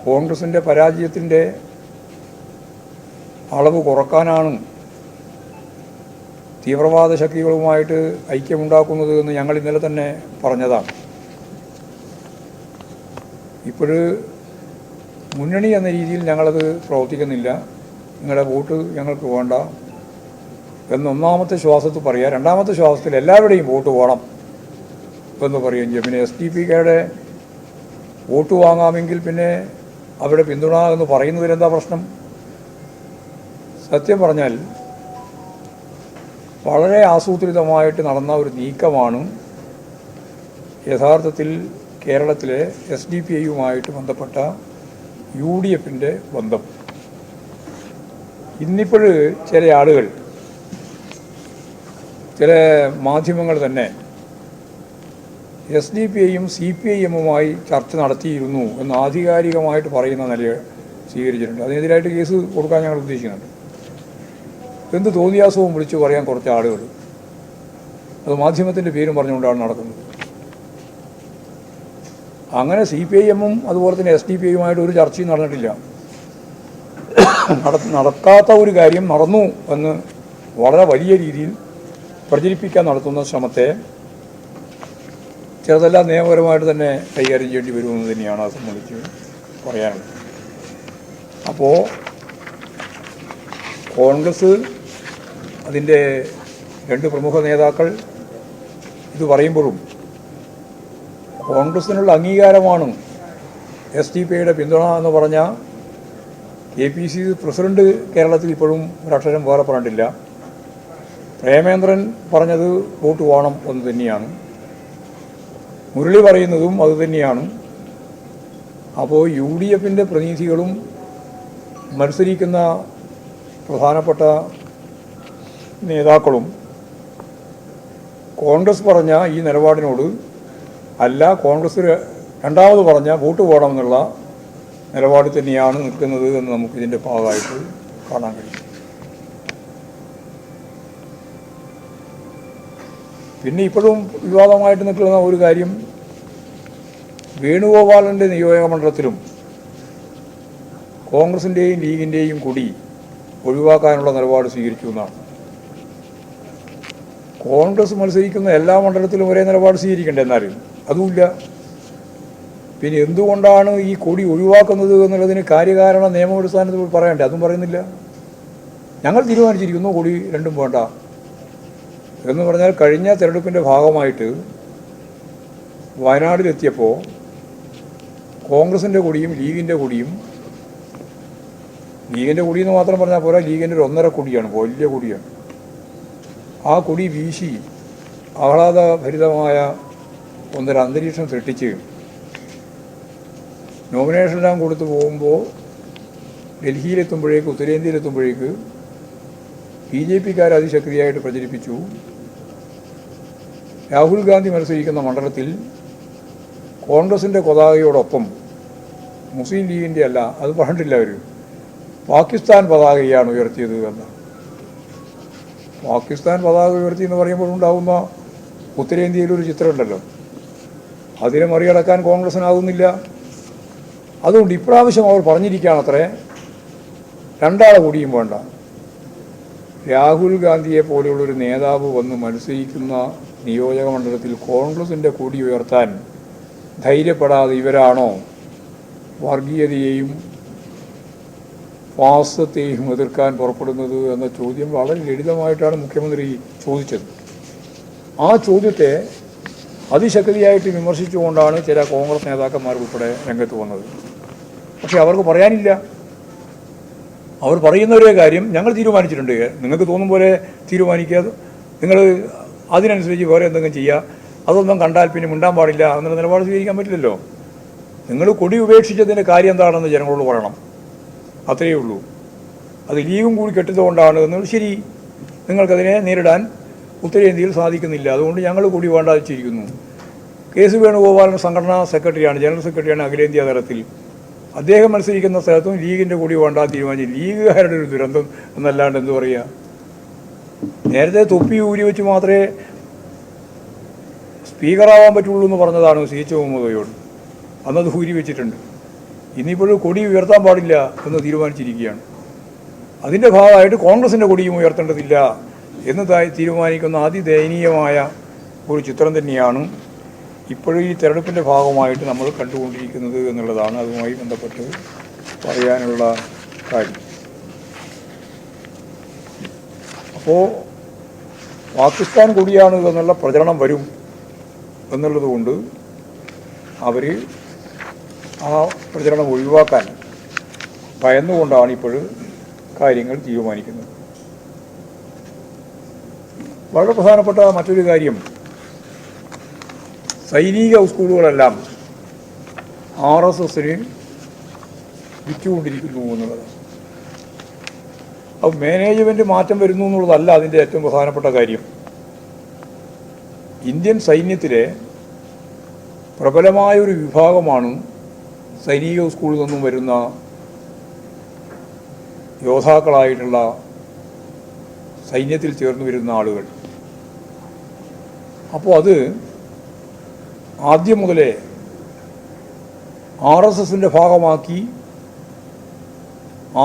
കോൺഗ്രസിൻ്റെ പരാജയത്തിൻ്റെ അളവ് കുറക്കാനാണ് തീവ്രവാദ ശക്തികളുമായിട്ട് ഐക്യമുണ്ടാക്കുന്നത് എന്ന് ഞങ്ങൾ ഇന്നലെ തന്നെ പറഞ്ഞതാണ്. ഇപ്പോൾ മുന്നണി എന്ന രീതിയിൽ ഞങ്ങളത് പ്രവർത്തിക്കുന്നില്ല, നിങ്ങളുടെ വോട്ട് ഞങ്ങൾക്ക് വേണ്ട എന്ന് ഒന്നാമത്തെ ശ്വാസത്തിൽ പറയുക. രണ്ടാമത്തെ ശ്വാസത്തിൽ എല്ലാവരുടെയും വോട്ട് വേണം എന്ന് പറയുകയും ചെയ്യും. പിന്നെ SDP-ക്കാരുടെ വോട്ട് വാങ്ങാമെങ്കിൽ പിന്നെ അവരുടെ പിന്തുണ എന്ന് പറയുന്നതിലെന്താ പ്രശ്നം? സത്യം പറഞ്ഞാൽ വളരെ ആസൂത്രിതമായിട്ട് നടന്ന ഒരു നീക്കമാണ് യഥാർത്ഥത്തിൽ കേരളത്തിലെ SDP-യുമായിട്ട് ബന്ധപ്പെട്ട UDF-ൻ്റെ ബന്ധം. ഇന്നിപ്പോൾ ചില ആളുകൾ, ചില മാധ്യമങ്ങൾ തന്നെ SDP-യും CPIM-ഉമായി ചർച്ച നടത്തിയിരുന്നു എന്ന് ആധികാരികമായിട്ട് പറയുന്ന നില സ്വീകരിച്ചിട്ടുണ്ട്. അതിനെതിരായിട്ട് കേസ് കൊടുക്കാൻ ഞങ്ങൾ ഉദ്ദേശിക്കുന്നുണ്ട്. എന്ത് തോന്നിയാസവും വിളിച്ചു പറയാൻ കുറച്ച് ആളുകൾ, അത് മാധ്യമത്തിൻ്റെ പേരും പറഞ്ഞുകൊണ്ടാണ് നടക്കുന്നത്. അങ്ങനെ CPIM-ഉം അതുപോലെ തന്നെ SDP-യുമായിട്ട് ഒരു ചർച്ചയും നടന്നിട്ടില്ല. നടക്കാത്ത ഒരു കാര്യം നടന്നു എന്ന് വളരെ വലിയ രീതിയിൽ പ്രചരിപ്പിക്കാൻ നടത്തുന്ന ശ്രമത്തെ ചിലതെല്ലാം നിയമപരമായിട്ട് തന്നെ കൈകാര്യം ചെയ്യേണ്ടി വരുമെന്ന് തന്നെയാണ് അത് സംബന്ധിച്ച് പറയാനുള്ളത്. അപ്പോൾ കോൺഗ്രസ് അതിൻ്റെ രണ്ട് പ്രമുഖ നേതാക്കൾ ഇത് പറയുമ്പോഴും കോൺഗ്രസിനുള്ള അംഗീകാരമാണ് SDP-യുടെ പിന്തുണ എന്ന് പറഞ്ഞാൽ KPCC പ്രസിഡന്റ് കേരളത്തിൽ ഇപ്പോഴും ഒരക്ഷരം വേറെ പറഞ്ഞിട്ടില്ല. പ്രേമേന്ദ്രൻ പറഞ്ഞത് വോട്ട് വേണം എന്ന് തന്നെയാണ്. മുരളി പറയുന്നതും അതുതന്നെയാണ്. അപ്പോൾ UDF-ൻ്റെ പ്രതിനിധികളും മത്സരിക്കുന്ന പ്രധാനപ്പെട്ട നേതാക്കളും കോൺഗ്രസ് പറഞ്ഞ ഈ നിലപാടിനോട് അല്ല, കോൺഗ്രസ് രണ്ടാമത് പറഞ്ഞ വോട്ട് വേണമെന്നുള്ള നിലപാട് തന്നെയാണ് നിൽക്കുന്നത് എന്ന് നമുക്കിതിൻ്റെ ഭാഗമായിട്ട് കാണാൻ കഴിയും. പിന്നെ ഇപ്പോഴും വിവാദമായിട്ട് നിൽക്കുന്ന ഒരു കാര്യം, വേണുഗോപാലൻ്റെ നിയോജക മണ്ഡലത്തിലും കോൺഗ്രസിൻ്റെയും ലീഗിൻ്റെയും കൊടി ഒഴിവാക്കാനുള്ള നിലപാട് സ്വീകരിച്ചു എന്നാണ്. കോൺഗ്രസ് മത്സരിക്കുന്ന എല്ലാ മണ്ഡലത്തിലും ഒരേ നിലപാട് സ്വീകരിക്കേണ്ടത്, എന്നാലും അതുമില്ല. പിന്നെ എന്തുകൊണ്ടാണ് ഈ കൊടി ഒഴിവാക്കുന്നത് എന്നുള്ളതിന് കാര്യകാരണ നിയമമടിസ്ഥാനത്തിൽ പറയണ്ടേ, അതും പറയുന്നില്ല. ഞങ്ങൾ തീരുമാനിച്ചിരിക്കുന്നു കൊടി രണ്ടും വേണ്ട എന്ന് പറഞ്ഞാൽ കഴിഞ്ഞ തിരഞ്ഞെടുപ്പിൻ്റെ ഭാഗമായിട്ട് വയനാട്ടിലെത്തിയപ്പോൾ കോൺഗ്രസിൻ്റെ കൊടിയും ലീഗിൻ്റെ കൊടിയും, ലീഗിൻ്റെ കൊടിയെന്ന് മാത്രം പറഞ്ഞാൽ പോരാ, ലീഗിൻ്റെ ഒരു 1.5 കൊടിയാണ്, വലിയ കൊടിയാണ്. ആ കൊടി വീശി ആഹ്ലാദഭരിതമായ ഒന്നൊരു അന്തരീക്ഷം സൃഷ്ടിച്ച് നോമിനേഷനെല്ലാം കൊടുത്തു പോകുമ്പോൾ ഡൽഹിയിലെത്തുമ്പോഴേക്ക്, ഉത്തരേന്ത്യയിലെത്തുമ്പോഴേക്ക് BJP-ക്കാർ അതിശക്തിയായിട്ട് പ്രചരിപ്പിച്ചു രാഹുൽ ഗാന്ധി മത്സരിക്കുന്ന മണ്ഡലത്തിൽ കോൺഗ്രസിൻ്റെ പതാകയോടൊപ്പം മുസ്ലിം ലീഗിൻ്റെ അല്ല, അത് പറഞ്ഞിട്ടില്ല അവർ, പാകിസ്ഥാൻ പതാകയാണ് ഉയർത്തിയത് എന്ന്. പാകിസ്ഥാൻ പതാക ഉയർത്തി എന്ന് പറയുമ്പോൾ ഉണ്ടാകുന്ന ഉത്തരേന്ത്യയിലൊരു ചിത്രമുണ്ടല്ലോ, അതിനെ മറികടക്കാൻ കോൺഗ്രസിനാകുന്നില്ല. അതുകൊണ്ട് ഇപ്രാവശ്യം അവർ പറഞ്ഞിരിക്കുകയാണത്രേ, രണ്ടാളെ കൂടിയും വേണ്ട. രാഹുൽ ഗാന്ധിയെ പോലെയുള്ളൊരു നേതാവ് വന്ന് മത്സരിക്കുന്ന നിയോജക മണ്ഡലത്തിൽ കോൺഗ്രസിൻ്റെ കൊടി ഉയർത്താൻ ധൈര്യപ്പെടാതെ ഇവരാണോ വർഗീയതയെയും ഫാസിസത്തെയും എതിർക്കാൻ പുറപ്പെടുന്നത് എന്ന ചോദ്യം വളരെ ലളിതമായിട്ടാണ് മുഖ്യമന്ത്രി ചോദിച്ചത്. ആ ചോദ്യത്തെ അതിശക്തിയായിട്ട് വിമർശിച്ചുകൊണ്ടാണ് ചില കോൺഗ്രസ് നേതാക്കന്മാർ ഉൾപ്പെടെ രംഗത്ത് വന്നത്. പക്ഷെ അവർക്ക് പറയാനില്ല. അവർ പറയുന്ന ഒരേ കാര്യം, ഞങ്ങൾ തീരുമാനിച്ചിട്ടുണ്ട്, നിങ്ങൾക്ക് തോന്നും പോലെ തീരുമാനിക്കാതെ നിങ്ങൾ അതിനനുസരിച്ച് വേറെ എന്തെങ്കിലും ചെയ്യുക, അതൊന്നും കണ്ടാൽ പിന്നെ മിണ്ടാൻ പാടില്ല എന്നുള്ള നിലപാട് സ്വീകരിക്കാൻ പറ്റില്ലല്ലോ. നിങ്ങൾ കൊടി ഉപേക്ഷിച്ചതിൻ്റെ കാര്യം എന്താണെന്ന് ജനങ്ങളോട് പറയണം, അത്രയേ ഉള്ളൂ. അത് ലീഗും കൂടി കെട്ടിയതുകൊണ്ടാണ് എന്ന്, ശരി, നിങ്ങൾക്കതിനെ നേരിടാൻ ഉത്തരേന്ത്യയിൽ സാധിക്കുന്നില്ല, അതുകൊണ്ട് ഞങ്ങൾ കൂടി വേണ്ടാതിരിക്കുന്നു. KC വേണുഗോപാലൻ സംഘടനാ സെക്രട്ടറിയാണ്, ജനറൽ സെക്രട്ടറിയാണ് അഖിലേന്ത്യാ തലത്തിൽ. അദ്ദേഹം മത്സരിക്കുന്ന സ്ഥലത്തും ലീഗിൻ്റെ കൂടി വേണ്ടാതെ തീരുമാനിച്ചു. ലീഗുകാരുടെ ഒരു ദുരന്തം എന്നല്ലാണ്ട് എന്തു പറയുക. നേരത്തെ തൊപ്പി ഊരി വെച്ച് മാത്രമേ സ്പീക്കറാവാൻ പറ്റുള്ളൂ എന്ന് പറഞ്ഞതാണ് CH മുഹമ്മദ് കോയോട്. അന്നത് ഊരി വെച്ചിട്ടുണ്ട്. ഇനിയിപ്പോഴും കൊടി ഉയർത്താൻ പാടില്ല എന്ന് തീരുമാനിച്ചിരിക്കുകയാണ്. അതിൻ്റെ ഭാഗമായിട്ട് കോൺഗ്രസിൻ്റെ കൊടിയും ഉയർത്തേണ്ടതില്ല എന്ന് തീരുമാനിക്കുന്ന അതിദയനീയമായ ഒരു ചിത്രം തന്നെയാണ് ഇപ്പോഴും ഈ തെരഞ്ഞെടുപ്പിൻ്റെ ഭാഗമായിട്ട് നമ്മൾ കണ്ടുകൊണ്ടിരിക്കുന്നത് എന്നുള്ളതാണ് അതുമായി ബന്ധപ്പെട്ട് പറയാനുള്ള കാര്യം. അപ്പോൾ പാകിസ്ഥാൻ കൊടിയാണ് എന്നുള്ള പ്രചരണം വരും എന്നുള്ളതുകൊണ്ട് അവർ ആ പ്രചരണം ഒഴിവാക്കാൻ ഭയന്നുകൊണ്ടാണ് ഇപ്പോൾ കാര്യങ്ങൾ തീരുമാനിക്കുന്നത്. വളരെ പ്രധാനപ്പെട്ട മറ്റൊരു കാര്യം, സൈനിക സ്കൂളുകളെല്ലാം RSSന് വിറ്റുകൊണ്ടിരിക്കുന്നു എന്നുള്ളതാണ്. അപ്പോൾ മാനേജ്മെൻറ്റ് മാറ്റം വരുന്നു എന്നുള്ളതല്ല അതിൻ്റെ ഏറ്റവും പ്രധാനപ്പെട്ട കാര്യം. ഇന്ത്യൻ സൈന്യത്തിലെ പ്രബലമായൊരു വിഭാഗമാണ് സൈനിക സ്കൂളിൽ നിന്നും വരുന്ന യോദ്ധാക്കളായിട്ടുള്ള സൈന്യത്തിൽ ചേർന്ന് വരുന്ന ആളുകൾ. അപ്പോൾ അത് ആദ്യം മുതലേ RSSൻ്റെ ഭാഗമാക്കി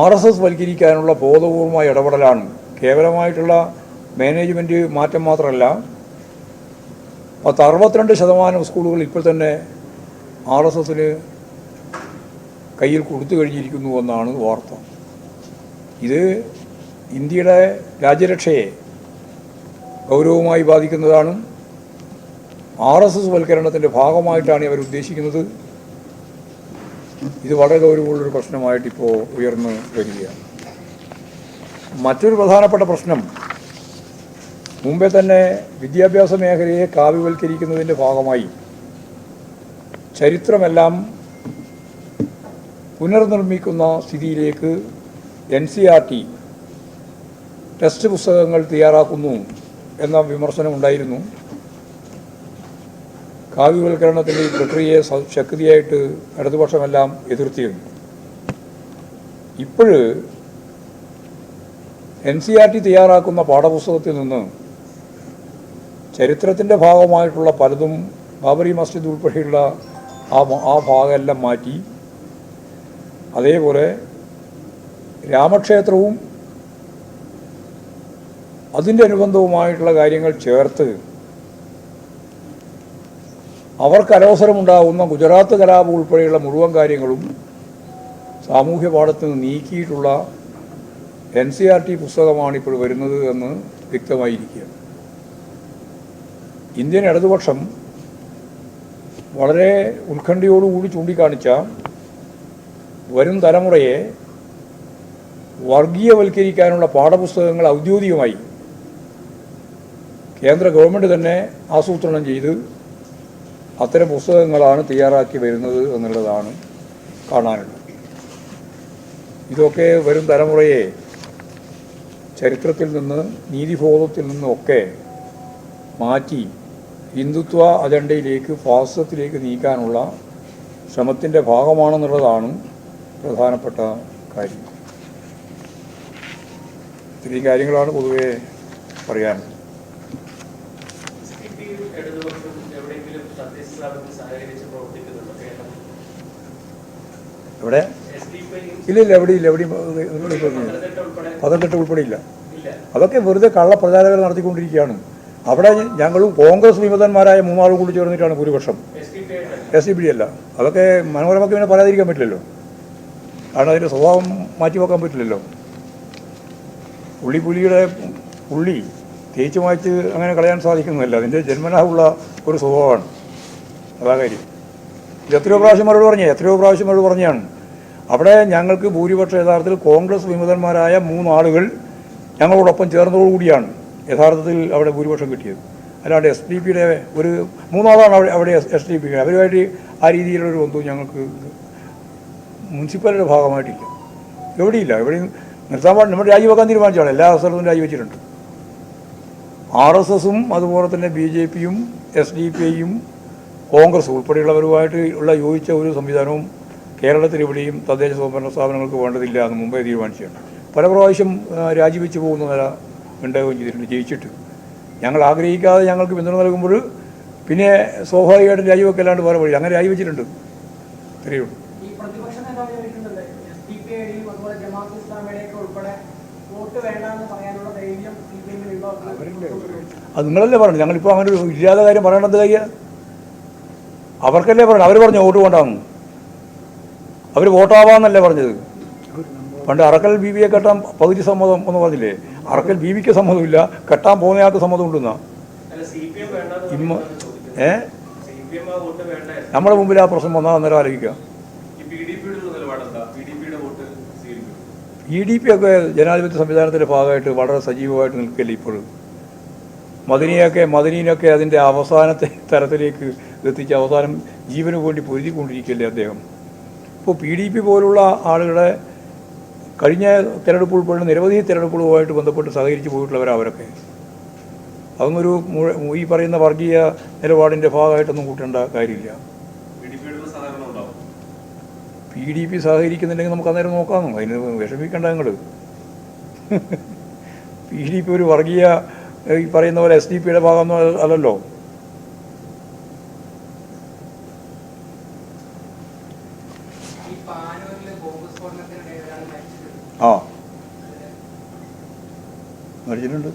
RSS വൽക്കരിക്കാനുള്ള ബോധപൂർവമായ ഇടപെടലാണ്. കേവലമായിട്ടുള്ള മാനേജ്മെൻറ്റ് മാറ്റം മാത്രമല്ല, 62% സ്കൂളുകൾ ഇപ്പോൾ തന്നെ RSSന് കയ്യിൽ കൊടുത്തു കഴിഞ്ഞിരിക്കുന്നു എന്നാണ് വാർത്ത. ഇത് ഇന്ത്യയുടെ രാജ്യരക്ഷയെ ഗൗരവമായി ബാധിക്കുന്നതാണ്. RSS വൽക്കരണത്തിൻ്റെ ഭാഗമായിട്ടാണ് അവർ ഉദ്ദേശിക്കുന്നത്. ഇത് വളരെ ഗൗരവമുള്ളൊരു പ്രശ്നമായിട്ടിപ്പോൾ ഉയർന്നു വരികയാണ്. മറ്റൊരു പ്രധാനപ്പെട്ട പ്രശ്നം, മുമ്പേ തന്നെ വിദ്യാഭ്യാസ മേഖലയെ കാവ്യവൽക്കരിക്കുന്നതിൻ്റെ ഭാഗമായി ചരിത്രമെല്ലാം പുനർനിർമ്മിക്കുന്ന സ്ഥിതിയിലേക്ക് NCERT ടെക്സ്റ്റ് പുസ്തകങ്ങൾ തയ്യാറാക്കുന്നു എന്ന വിമർശനമുണ്ടായിരുന്നു. കാവ്യവൽക്കരണത്തിൻ്റെ ഈ പ്രക്രിയയെ ശക്തിയായിട്ട് ഇടതുപക്ഷമെല്ലാം എതിർത്തിരുന്നു. ഇപ്പോഴ് NCERT തയ്യാറാക്കുന്ന പാഠപുസ്തകത്തിൽ നിന്ന് ചരിത്രത്തിൻ്റെ ഭാഗമായിട്ടുള്ള പലതും ബാബറി മസ്ജിദ് ഉൾപ്പെടെയുള്ള ആ ഭാഗമെല്ലാം മാറ്റി, അതേപോലെ രാമക്ഷേത്രവും അതിൻ്റെ അനുബന്ധവുമായിട്ടുള്ള കാര്യങ്ങൾ ചേർത്ത് അവർക്ക് അനവസരമുണ്ടാകുന്ന ഗുജറാത്ത് കലാപം ഉൾപ്പെടെയുള്ള മുഴുവൻ കാര്യങ്ങളും സാമൂഹ്യ പാഠത്തിൽ നിന്ന് നീക്കിയിട്ടുള്ള NCERT പുസ്തകമാണ് ഇപ്പോൾ വരുന്നത് എന്ന് വ്യക്തമായിരിക്കുകയാണ്. ഇന്ത്യൻ ഇടതുപക്ഷം വളരെ ഉത്കണ്ഠയോടുകൂടി ചൂണ്ടിക്കാണിച്ച വരും തലമുറയെ വർഗീയവൽക്കരിക്കാനുള്ള പാഠപുസ്തകങ്ങൾ ഔദ്യോഗികമായി കേന്ദ്ര ഗവൺമെൻറ് തന്നെ ആസൂത്രണം ചെയ്ത് അത്തരം പുസ്തകങ്ങളാണ് തയ്യാറാക്കി വരുന്നത് എന്നുള്ളതാണ് കാണാനുള്ളത്. ഇതൊക്കെ വരും തലമുറയെ ചരിത്രത്തിൽ നിന്ന് നീതിബോധത്തിൽ നിന്നൊക്കെ മാറ്റി ഹിന്ദുത്വ അജണ്ടയിലേക്ക് ഫാസിസത്തിലേക്ക് നീക്കാനുള്ള ശ്രമത്തിൻ്റെ ഭാഗമാണെന്നുള്ളതാണ് പ്രധാനപ്പെട്ട കാര്യം. ഇത്രയും കാര്യങ്ങളാണ് പൊതുവെ പറയാനുള്ളത്. എവിടെ ഇല്ല എവിടെയില്ല, പത്തനംതിട്ട ഉൾപ്പെടെ ഇല്ല. അതൊക്കെ വെറുതെ കള്ളപ്രചാരകർ നടത്തിക്കൊണ്ടിരിക്കുകയാണ്. അവിടെ ഞങ്ങളും കോൺഗ്രസ് വിമതന്മാരായ 3 ആളും കൂടി ചേർന്നിട്ടാണ് ഭൂരിപക്ഷം. SDPD അല്ല. അതൊക്കെ മനോരമയ്ക്ക് പിന്നെ പറയാതിരിക്കാൻ പറ്റില്ലല്ലോ, കാരണം അതിൻ്റെ സ്വഭാവം മാറ്റിവെക്കാൻ പറ്റില്ലല്ലോ. പുള്ളിയുടെ പുള്ളി തേച്ച് മായ്ച്ച് അങ്ങനെ കളയാൻ സാധിക്കുന്നതല്ല, അതിൻ്റെ ജന്മനായുള്ള ഒരു സ്വഭാവമാണ്. അതാ കാര്യം. ഇത് എത്രയോ പ്രാവശ്യം അവരോട് പറഞ്ഞാണ്. അവിടെ ഞങ്ങൾക്ക് ഭൂരിപക്ഷം യഥാർത്ഥത്തിൽ കോൺഗ്രസ് വിമതന്മാരായ 3 ആളുകൾ ഞങ്ങളോടൊപ്പം ചേർന്നതോടുകൂടിയാണ് യഥാർത്ഥത്തിൽ അവിടെ ഭൂരിപക്ഷം കിട്ടിയത്. അല്ലാണ്ട് SDPയുടെ ഒരു 3 ആളാണ് അവിടെ SDP. അവരുമായിട്ട് ആ രീതിയിലുള്ളൊരു ബന്ധവും ഞങ്ങൾക്ക് മുനിസിപ്പാലിറ്റിയുടെ ഭാഗമായിട്ടില്ല, എവിടെയില്ല. എവിടെയും നിർത്താൻ പാടില്ല. നമ്മൾ രാജിവെക്കാൻ തീരുമാനിച്ചാണ്, എല്ലാ സ്ഥലത്തും രാജിവെച്ചിട്ടുണ്ട്. RSSും അതുപോലെ തന്നെ BJPയും SDPയും കോൺഗ്രസ് ഉൾപ്പെടെയുള്ളവരുമായിട്ട് ഉള്ള യോജിച്ച ഒരു സംവിധാനവും കേരളത്തിൽ എവിടെയും തദ്ദേശ സ്വയംഭരണ സ്ഥാപനങ്ങൾക്ക് വേണ്ടതില്ല എന്ന് മുമ്പേ തീരുമാനിച്ചാണ്. പല പ്രാവശ്യം രാജിവെച്ച് പോകുന്ന നില ഉണ്ടാവുകയും ചെയ്തിട്ടുണ്ട് ജയിച്ചിട്ട്. ഞങ്ങൾ ആഗ്രഹിക്കാതെ ഞങ്ങൾക്ക് പിന്തുണ നൽകുമ്പോൾ പിന്നെ സ്വാഭാവികമായിട്ടും രാജിവെക്കല്ലാണ്ട് വേറെ വഴി, അങ്ങനെ രാജിവെച്ചിട്ടുണ്ട്. ഇത്രയേ ഉള്ളൂ. അത് നിങ്ങളല്ലേ പറഞ്ഞു. ഞങ്ങളിപ്പോൾ അങ്ങനെ ഇല്ലാത്ത കാര്യം പറയണത് കഴിയാ. അവർക്കല്ലേ പറഞ്ഞു. അവർ പറഞ്ഞു വോട്ട് കൊണ്ടാന്ന്. അവർ വോട്ടാവാന്നല്ലേ പറഞ്ഞത്. പണ്ട് അറക്കൽ ബീവിയെ കെട്ടാൻ പകുതി സമ്മതം എന്ന് പറഞ്ഞില്ലേ. അറക്കൽ ബീവിക്ക് സമ്മതമില്ല, കെട്ടാൻ പോകുന്നയാൾക്ക് സമ്മതം ഉണ്ടെന്നാ. നമ്മുടെ മുമ്പിൽ ആ പ്രശ്നം വന്നാൽ അന്നേരം ആലോചിക്കുക. EDP ഒക്കെ ജനാധിപത്യ സംവിധാനത്തിൻ്റെ ഭാഗമായിട്ട് വളരെ സജീവമായിട്ട് നിൽക്കില്ല ഇപ്പോഴും. മദനിയൊക്കെ അതിൻ്റെ അവസാനത്തെ തരത്തിലേക്ക് എത്തിച്ച് അവസാനം ജീവന് വേണ്ടി പൊരുതിക്കൊണ്ടിരിക്കുകയല്ലേ അദ്ദേഹം. ഇപ്പോൾ PDP പോലുള്ള ആളുകളെ കഴിഞ്ഞ തിരഞ്ഞെടുപ്പ് ഉൾപ്പെടെ നിരവധി തിരഞ്ഞെടുപ്പുകളുമായിട്ട് ബന്ധപ്പെട്ട് സഹകരിച്ച് പോയിട്ടുള്ളവരവരൊക്കെ. അതൊന്നൊരു ഈ പറയുന്ന വർഗീയ നിലപാടിൻ്റെ ഭാഗമായിട്ടൊന്നും കൂട്ടേണ്ട കാര്യമില്ല. PDP സഹകരിക്കുന്നുണ്ടെങ്കിൽ നമുക്ക് അന്നേരം നോക്കാമെന്നോ. അതിന് വിഷമിക്കേണ്ട നിങ്ങൾ. PDP ഒരു വർഗീയ ഈ പറയുന്ന പോലെ SDP ഭാഗമൊന്നും അല്ലല്ലോ. ആ മരിച്ചിട്ടുണ്ട്.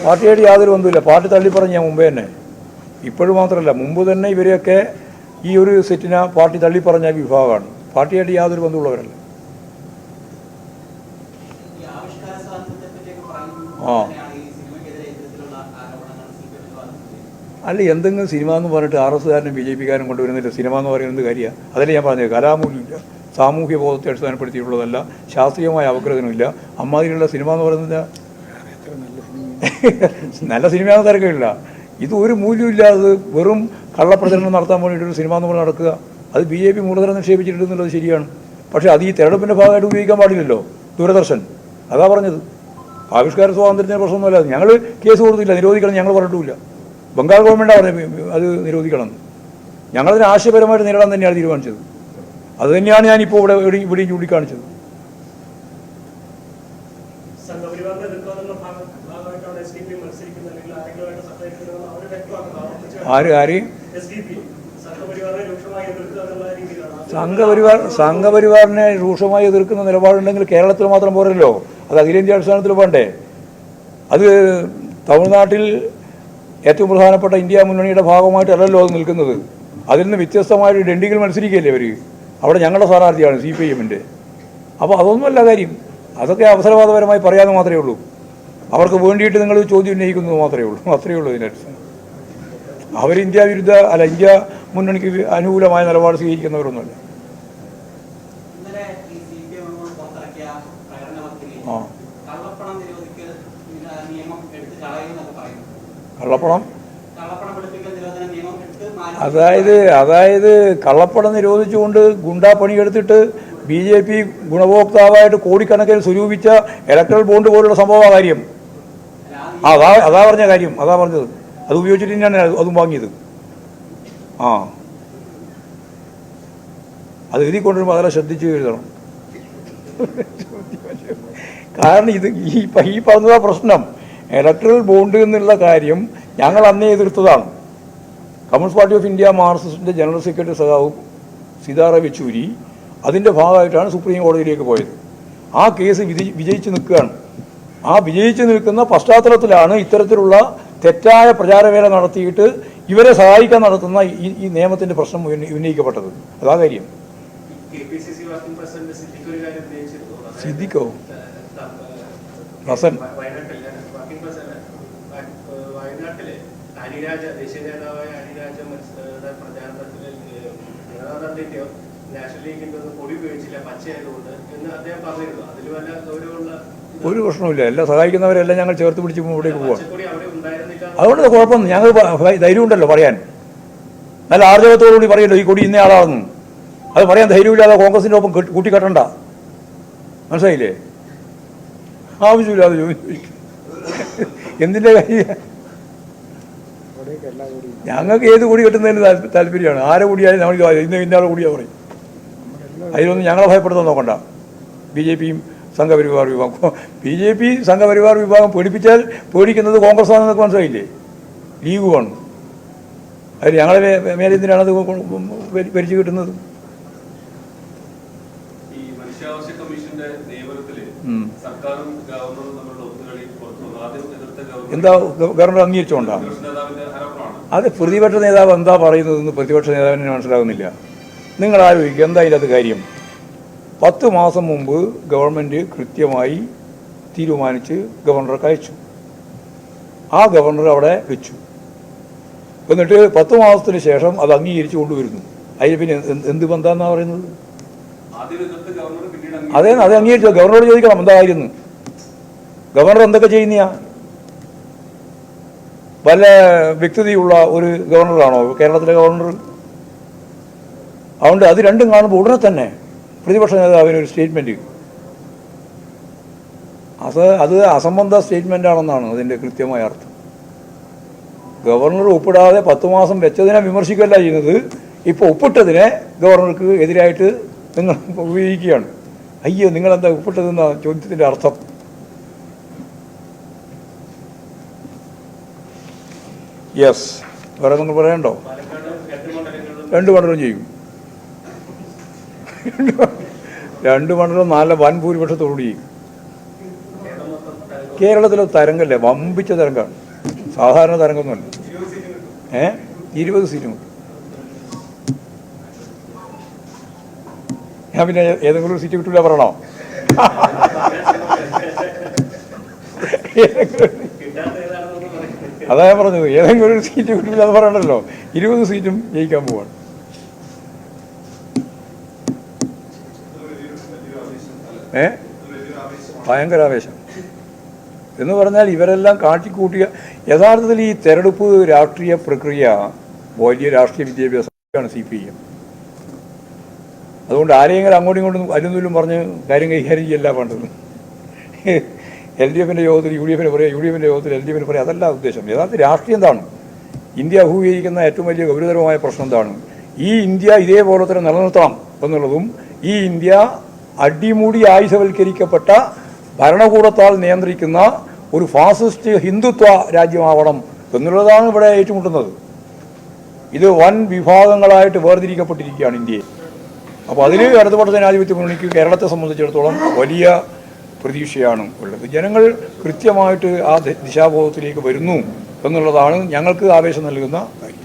പാർട്ടിയായിട്ട് യാതൊരു ബന്ധമില്ല. പാർട്ടി തള്ളിപ്പറഞ്ഞ മുമ്പേ തന്നെ. ഇപ്പോഴും മാത്രമല്ല, മുമ്പ് തന്നെ ഇവരെയൊക്കെ ഈ ഒരു സെറ്റിനെ പാർട്ടി തള്ളിപ്പറഞ്ഞ വിഭാഗമാണ്. പാർട്ടിയായിട്ട് യാതൊരു ബന്ധമുള്ളവരല്ല. ആ അല്ല, എന്തെങ്കിലും സിനിമ എന്ന് പറഞ്ഞിട്ട് RSകാരനും BJPക്കാരനും കൊണ്ടുവരുന്നില്ല. സിനിമ എന്ന് പറയുന്നത് കാര്യമാണ്. അതല്ലേ ഞാൻ പറഞ്ഞത്. കലാമൂല്യമില്ല, സാമൂഹ്യ ബോധത്തെ അടിസ്ഥാനപ്പെടുത്തിയിട്ടുള്ളതല്ല, ശാസ്ത്രീയമായ അവഗ്രഹനമില്ല. അമ്മാതിരിയുള്ള സിനിമ എന്ന് പറയുന്നത് നല്ല സിനിമയാണെന്ന് തിരക്കില്ല. ഇത് ഒരു മൂല്യമില്ലാതെ വെറും കള്ളപ്രചരണം നടത്താൻ വേണ്ടിയിട്ടൊരു സിനിമ എന്ന് പറഞ്ഞ് നടക്കുക. അത് BJP മൂലധനം നിക്ഷേപിച്ചിട്ടുണ്ടെന്നുള്ളത് ശരിയാണ്. പക്ഷേ അത് ഈ തെരഞ്ഞെടുപ്പിൻ്റെ ഭാഗമായിട്ട് ഉപയോഗിക്കാൻ പാടില്ലല്ലോ. ദൂരദർശൻ അതാ പറഞ്ഞത്. ആവിഷ്കാര സ്വാതന്ത്ര്യത്തിൻ്റെ പ്രശ്നമൊന്നുമല്ല. ഞങ്ങൾ കേസ് കൊടുത്തില്ല, നിരോധിക്കണം ഞങ്ങൾ പറഞ്ഞിട്ടുമില്ല. ബംഗാൾ ഗവൺമെൻറ്റാണ് പറഞ്ഞത് അത് നിരോധിക്കണം. ഞങ്ങളതിന് ആശയപരമായിട്ട് നേരിടാൻ തന്നെയാണ് തീരുമാനിച്ചത്. അത് തന്നെയാണ് ഞാനിപ്പോൾ ഇവിടെയും ചൂണ്ടിക്കാണിച്ചത്. സംഘപരിവാറിനെ രൂക്ഷമായി എതിർക്കുന്ന നിലപാടുണ്ടെങ്കിൽ കേരളത്തിൽ മാത്രം പോരല്ലോ, അത് അഖിലേന്ത്യാ അടിസ്ഥാനത്തിൽ വേണ്ടേ. അത് തമിഴ്നാട്ടിൽ ഏറ്റവും പ്രധാനപ്പെട്ട ഇന്ത്യ മുന്നണിയുടെ ഭാഗമായിട്ടല്ലല്ലോ അത് നിൽക്കുന്നത്. അതിൽ നിന്ന് വ്യത്യസ്തമായിട്ട് ഡെണ്ടികൾ മത്സരിക്കുകയല്ലേ അവർ. അവിടെ ഞങ്ങളുടെ സ്ഥാനാർത്ഥിയാണ് CPIMൻ്റെ. അപ്പോൾ അതൊന്നുമല്ല കാര്യം. അതൊക്കെ അവസരവാദപരമായി പറയാമെന്ന് മാത്രമേ ഉള്ളൂ. അവർക്ക് വേണ്ടിയിട്ട് നിങ്ങൾ ചോദ്യം ഉന്നയിക്കുന്നത് മാത്രമേ ഉള്ളൂ. അത്രയേ ഉള്ളൂ ഇതിൻ്റെ അടിസ്ഥാനം. അവർ ഇന്ത്യ മുന്നണിക്ക് അനുകൂലമായ നിലപാട് സ്വീകരിക്കുന്നവരൊന്നുമല്ല. കള്ളപ്പണം അതായത് കള്ളപ്പണം നിരോധിച്ചുകൊണ്ട് ഗുണ്ടാ പണിയെടുത്തിട്ട് BJP ഗുണഭോക്താവായിട്ട് കോടിക്കണക്കിന് സ്വരൂപിച്ച ഇലക്ട്രൽ ബോണ്ട് പോലുള്ള സംഭവ കാര്യം. അതാ പറഞ്ഞ കാര്യം, അതാ പറഞ്ഞത്. അത് ഉപയോഗിച്ചിട്ട് തന്നെയാണ് അതും വാങ്ങിയത്. അത് എഴുതിക്കൊണ്ടിരുമ്പോൾ അതെല്ലാം ശ്രദ്ധിച്ച് എഴുതണം. കാരണം ഇത് ഈ പറഞ്ഞതാ പ്രശ്നം. ഇലക്ട്രൽ ബോണ്ട് എന്നുള്ള കാര്യം ഞങ്ങൾ അന്നേ എതിർത്തതാണ്. കമ്മ്യൂണിസ്റ്റ് പാർട്ടി ഓഫ് ഇന്ത്യ മാർക്സിസ്റ്റിൻ്റെ ജനറൽ സെക്രട്ടറി സഖാവ് സീതാറാം യെച്ചൂരി അതിൻ്റെ ഭാഗമായിട്ടാണ് സുപ്രീം കോടതിയിലേക്ക് പോയത്. ആ കേസ് വിജയിച്ച് നിൽക്കുകയാണ്. ആ വിജയിച്ച് നിൽക്കുന്ന പശ്ചാത്തലത്തിലാണ് ഇത്തരത്തിലുള്ള തെറ്റായ പ്രചാരവേല നടത്തിയിട്ട് ഇവരെ സഹായിക്കാൻ നടത്തുന്ന ഈ നിയമത്തിൻ്റെ പ്രശ്നം ഉന്നയിക്കപ്പെട്ടത്. അതാ കാര്യം. സിദ്ദിഖോ ഹസൻ ദേശീയ നേതാവായ അനിരാജ പ്രചാരണത്തിൽ ജനതാദളിന്റെയോ നാഷണൽ ലീഗിന്റെ ഒന്നും പൊടി ഉപയോഗിച്ചില്ല, പച്ചയായതുകൊണ്ട് എന്ന് അദ്ദേഹം പറഞ്ഞിരുന്നു. അതിൽ വല്ല ഗൗരവമുള്ള ഒരു പ്രശ്നമില്ല. എല്ലാം സഹായിക്കുന്നവരെല്ലാം ഞങ്ങൾ ചേർത്ത് പിടിച്ച് ഇവിടേക്ക് പോവാം. അതുകൊണ്ട് കുഴപ്പമൊന്നും ഞങ്ങൾ ധൈര്യമുണ്ടല്ലോ പറയാൻ. നല്ല ആർജവത്തോടുകൂടി പറയല്ലോ ഈ കൊടി ഇന്ന ആളാണെന്ന്. അത് പറയാൻ ധൈര്യമില്ലാതെ കോൺഗ്രസിൻ്റെ ഒപ്പം കൂട്ടിക്കെട്ടണ്ട. മനസ്സിലായില്ലേ? ആവശ്യമില്ലാതെ ചോദിച്ചു എന്തിൻ്റെ കാര്യം. ഞങ്ങൾക്ക് ഏത് കൂടി കെട്ടുന്നതിന് താല്പര്യമാണ്. ആരെ കൂടിയാലും നമ്മൾ ഇന്നയാളെ കൂടിയാ പറയും. അതിലൊന്നും ഞങ്ങളെ ഭയപ്പെടുത്താൻ നോക്കണ്ട. BJPയും സംഘപരിവാർ വിഭാഗം BJP സംഘപരിവാർ വിഭാഗം പേടിപ്പിച്ചാൽ പേടിക്കുന്നത് കോൺഗ്രസ് ആണെന്നൊക്കെ മനസ്സിലായില്ലേ? ലീഗുമാണ്. അതിൽ ഞങ്ങളെ മേലെ എന്തിനാണത് ഭരിച്ചു കിട്ടുന്നത്? ഈ മനുഷ്യാവകാശ കമ്മീഷന്റെ നിയമനത്തിൽ എന്താ ഗവർണർ അംഗീകരിച്ചുകൊണ്ടാണ്? അത് പ്രതിപക്ഷ നേതാവ് എന്താ പറയുന്നതെന്ന് പ്രതിപക്ഷ നേതാവിന് മനസ്സിലാകുന്നില്ല. നിങ്ങൾ ആലോചിക്കുക, എന്താ ഇതിനകത്ത് കാര്യം? 10 മാസം മുമ്പ് ഗവൺമെൻറ് കൃത്യമായി തീരുമാനിച്ച് ഗവർണർക്ക് അയച്ചു. ആ ഗവർണർ അവിടെ വെച്ചു. എന്നിട്ട് 10 മാസത്തിന് ശേഷം അത് അംഗീകരിച്ച് കൊണ്ടുവരുന്നു. അതിന് പിന്നെ എന്ത് ബന്ധമെന്നാണ് പറയുന്നത്? അത് അംഗീകരിച്ചു. ഗവർണറോട് ചോദിക്കണം എന്താ കാര്യം. ഗവർണർ എന്തൊക്കെ ചെയ്യുന്ന വല്ല വ്യക്തതയുള്ള ഒരു ഗവർണറാണോ കേരളത്തിലെ ഗവർണർ? അതുകൊണ്ട് അത് രണ്ടും കാണുമ്പോൾ ഉടനെ തന്നെ പ്രതിപക്ഷ നേതാവിനൊരു സ്റ്റേറ്റ്മെൻറ്റ്, അത് അസംബന്ധ സ്റ്റേറ്റ്മെൻ്റ് ആണെന്നാണ് അതിൻ്റെ കൃത്യമായ അർത്ഥം. ഗവർണർ ഒപ്പിടാതെ 10 മാസം വെച്ചതിനെ വിമർശിക്കുകയല്ല ചെയ്യുന്നത്, ഇപ്പോൾ ഒപ്പിട്ടതിനെ ഗവർണർക്ക് എതിരായിട്ട് നിങ്ങൾ ഉപയോഗിക്കുകയാണ്. അയ്യോ, നിങ്ങളെന്താ ഒപ്പിട്ടതെന്ന ചോദ്യത്തിൻ്റെ അർത്ഥം. യെസ്, വേറെ നിങ്ങൾ പറയണ്ടോ? 2 മണ്ഡലം ചെയ്യും. 2 മണ്ഡലം നല്ല വൻ ഭൂരിപക്ഷത്തോടുകൂടി ചെയ്യും. കേരളത്തിലെ തരംഗമല്ലേ, വമ്പിച്ച തരംഗമാണ്, സാധാരണ തരംഗമൊന്നുമല്ല. 20 സീറ്റും. ഞാൻ പിന്നെ ഏതെങ്കിലും ഒരു സീറ്റ് കിട്ടില്ല പറയണോ? അതാ ഞാൻ പറഞ്ഞത്, ഏതെങ്കിലും ഒരു സീറ്റ് കിട്ടില്ല എന്ന് പറയണല്ലോ. 20 സീറ്റും ജയിക്കാൻ പോവാണ്. ഭയങ്കര ആവേശം എന്ന് പറഞ്ഞാൽ ഇവരെല്ലാം കാട്ടിക്കൂട്ടിയ യഥാർത്ഥത്തിൽ ഈ തെരഞ്ഞെടുപ്പ് രാഷ്ട്രീയ പ്രക്രിയ വലിയ രാഷ്ട്രീയ വിദ്യാഭ്യാസമാണ് CPM. അതുകൊണ്ട് ആരെയെങ്കിലും അങ്ങോട്ടും ഇങ്ങോട്ടും അല്ലുന്നൂലും പറഞ്ഞ് കാര്യം കൈകാര്യം ചെയ്യല്ല വേണ്ടത്. LDFിൻ്റെ യോഗത്തിൽ UDFിന് പറയാം, UDFിൻ്റെ യോഗത്തിൽ LDFിന് പറയാം, അതല്ല ഉദ്ദേശം. യഥാർത്ഥ രാഷ്ട്രീയം എന്താണ്? ഇന്ത്യ അഭിമുഖീകരിക്കുന്ന ഏറ്റവും വലിയ ഗൗരവതരമായ പ്രശ്നം എന്താണ്? ഈ ഇന്ത്യ ഇതേപോലെ തന്നെ നിലനിർത്തണം എന്നുള്ളതും, ഈ ഇന്ത്യ അടിമുടി ആയുധവൽക്കരിക്കപ്പെട്ട ഭരണകൂടത്താൽ നിയന്ത്രിക്കുന്ന ഒരു ഫാസിസ്റ്റ് ഹിന്ദുത്വ രാജ്യമാവണം എന്നുള്ളതാണ് ഇവിടെ ഏറ്റുമുട്ടുന്നത്. ഇത് വൻ വിഭാഗങ്ങളായിട്ട് വേർതിരിക്കപ്പെട്ടിരിക്കുകയാണ് ഇന്ത്യയിൽ. അപ്പോൾ അതിൽ ഇടതുപക്ഷ ജനാധിപത്യ മുന്നണിക്ക് കേരളത്തെ സംബന്ധിച്ചിടത്തോളം വലിയ പ്രതീക്ഷയാണ് ഉള്ളത്. ജനങ്ങൾ കൃത്യമായിട്ട് ആ ദിശാബോധത്തിലേക്ക് വരുന്നു എന്നുള്ളതാണ് ഞങ്ങൾക്ക് ആവേശം നൽകുന്ന കാര്യം.